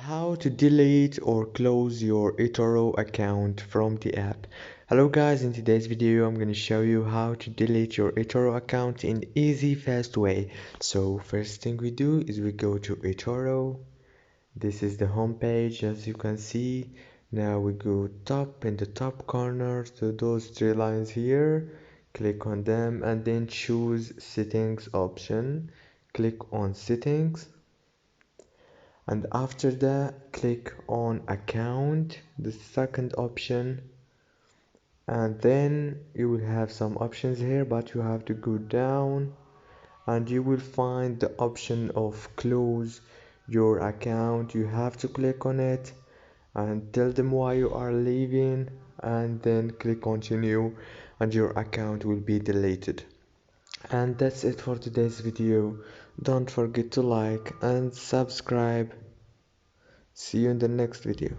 How to delete or close your Etoro account from the app. Hello guys, in today's video I'm going to show you how to delete your Etoro account in easy fast way. So first thing we do is we go to Etoro. This is the home page as you can see. Now we go top in the top corner to those three lines here. Click on them and then choose settings option. Click on settings. And after that click on account, the second option, and then you will have some options here, but you have to go down and you will find the option of close your account. You have to click on it and tell them why you are leaving, and then click continue and your account will be deleted. And that's it for today's video. Don't forget to like and subscribe. See you in the next video.